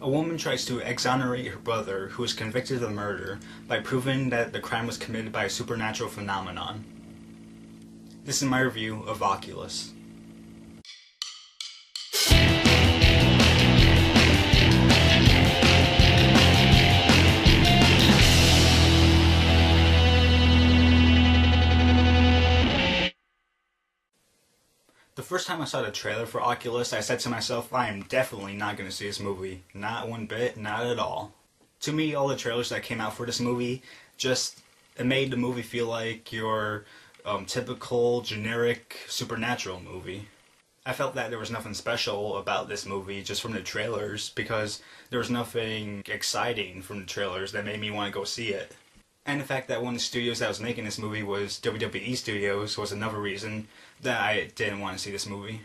A woman tries to exonerate her brother, who is convicted of murder, by proving that the crime was committed by a supernatural phenomenon. This is my review of Oculus. The first time I saw the trailer for Oculus, I said to myself, I am definitely not going to see this movie. Not one bit, not at all. To me, all the trailers that came out for this movie, it made the movie feel like your typical, generic, supernatural movie. I felt that there was nothing special about this movie just from the trailers, because there was nothing exciting from the trailers that made me want to go see it. And the fact that one of the studios that was making this movie was WWE Studios was another reason that I didn't want to see this movie.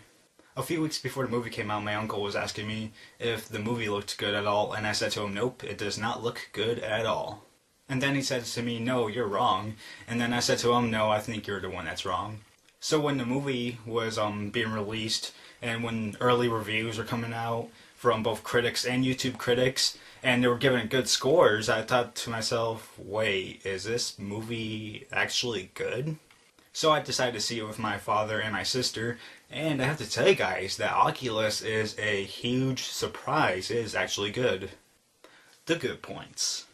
A few weeks before the movie came out, my uncle was asking me if the movie looked good at all, and I said to him, nope, it does not look good at all. And then he said to me, no, you're wrong. And then I said to him, no, I think you're the one that's wrong. So when the movie was being released, and when early reviews were coming out from both critics and YouTube critics, and they were giving good scores, I thought to myself, wait, is this movie actually good? So I decided to see it with my father and my sister, and I have to tell you guys that Oculus is a huge surprise. It is actually good. The good points.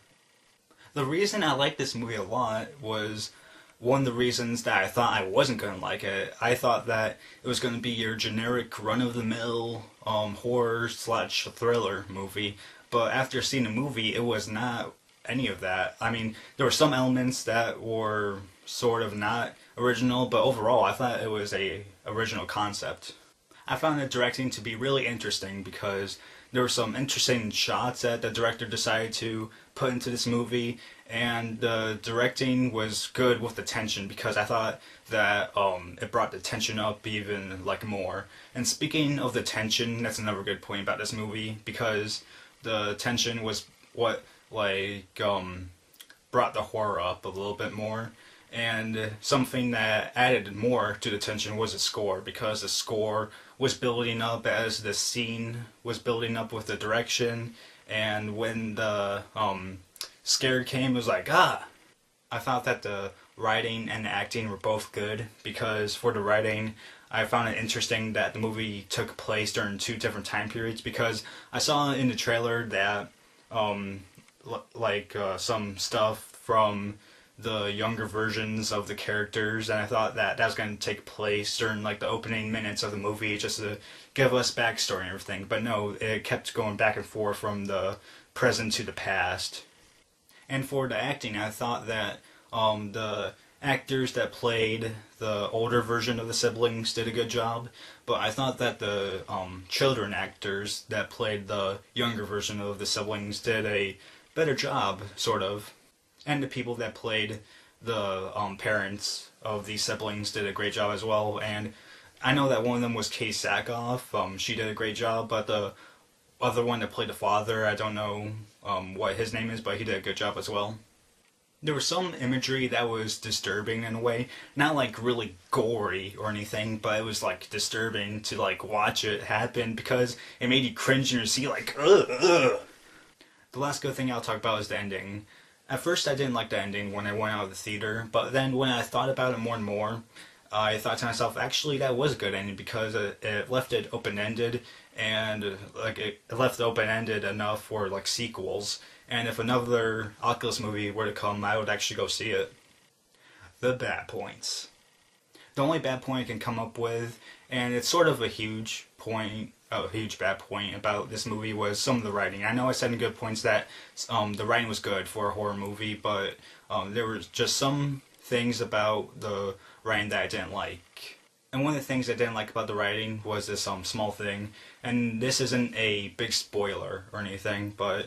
The reason I liked this movie a lot was one of the reasons that I thought I wasn't going to like it. I thought that it was going to be your generic run-of-the-mill horror/thriller movie, but after seeing the movie, it was not any of that. I mean, there were some elements that were sort of not original, but overall I thought it was a original concept. I found the directing to be really interesting because there were some interesting shots that the director decided to put into this movie, and the directing was good with the tension because I thought that it brought the tension up even more. And speaking of the tension, that's another good point about this movie, because the tension was what brought the horror up a little bit more. And something that added more to the tension was the score, because the score was building up as the scene was building up with the direction, and when the scare came, it was like, ah! I thought that the writing and the acting were both good, because for the writing, I found it interesting that the movie took place during two different time periods, because I saw in the trailer that some stuff from the younger versions of the characters, and I thought that was going to take place during the opening minutes of the movie just to give us backstory and everything, but no, it kept going back and forth from the present to the past. And for the acting, I thought that the actors that played the older version of the siblings did a good job, but I thought that the children actors that played the younger version of the siblings did a better job, sort of. And the people that played the parents of these siblings did a great job as well. And I know that one of them was Kay Sackhoff. She did a great job, but the other one that played the father, I don't know what his name is, but he did a good job as well. There was some imagery that was disturbing in a way. Not really gory or anything, but it was disturbing to watch it happen, because it made you cringe in your seat ugh, ugh. The last good thing I'll talk about is the ending. At first I didn't like the ending when I went out of the theater, but then when I thought about it more and more, I thought to myself, actually that was a good ending, because it left it open-ended, and it left it open-ended enough for sequels, and if another Oculus movie were to come, I would actually go see it. The bad points. The only bad point I can come up with, and it's sort of a huge bad point about this movie, was some of the writing. I know I said in good points that the writing was good for a horror movie, but there was just some things about the writing that I didn't like. And one of the things I didn't like about the writing was this small thing, and this isn't a big spoiler or anything, but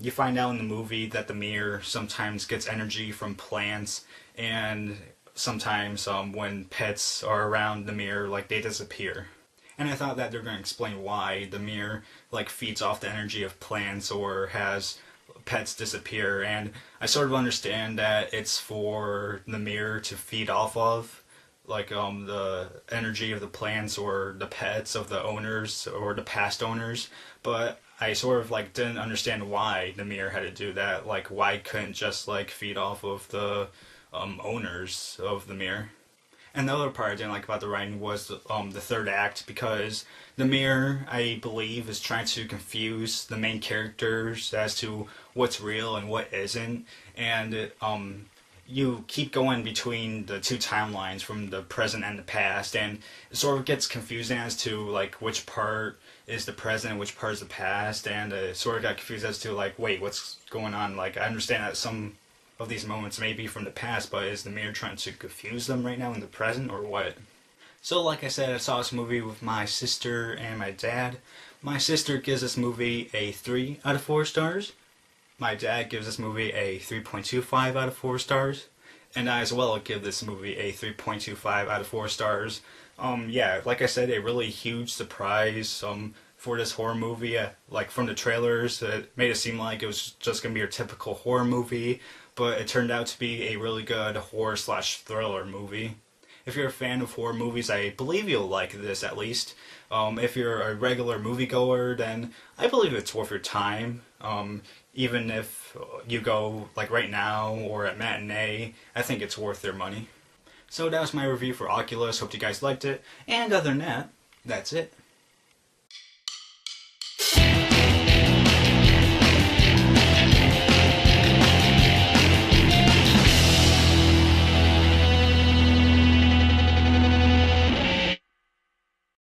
you find out in the movie that the mirror sometimes gets energy from plants, and sometimes when pets are around the mirror, they disappear. And I thought that they're going to explain why the mirror feeds off the energy of plants or has pets disappear, and I sort of understand that it's for the mirror to feed off of, like the energy of the plants or the pets of the owners or the past owners, but I sort of like didn't understand why the mirror had to do that. Like why couldn't just like feed off of the owners of the mirror. And the other part I didn't like about the writing was the third act, because the mirror, I believe, is trying to confuse the main characters as to what's real and what isn't, and you keep going between the two timelines from the present and the past, and it sort of gets confusing as to like which part is the present and which part is the past, and it sort of got confused as to like, wait, what's going on? Like I understand that some of these moments may be from the past, but is the mirror trying to confuse them right now in the present, or what? So, like I said, I saw this movie with my sister and my dad. My sister gives this movie a 3 out of 4 stars. My dad gives this movie a 3.25 out of 4 stars. And I as well give this movie a 3.25 out of 4 stars. Yeah, like I said, a really huge surprise for this horror movie. Like from the trailers, it made it seem like it was just going to be your typical horror movie, but it turned out to be a really good horror slash thriller movie. If you're a fan of horror movies, I believe you'll like this at least. If you're a regular moviegoer, then I believe it's worth your time. Even if you go like right now or at matinee, I think it's worth their money. So that was my review for Oculus. Hope you guys liked it. And other than that, that's it.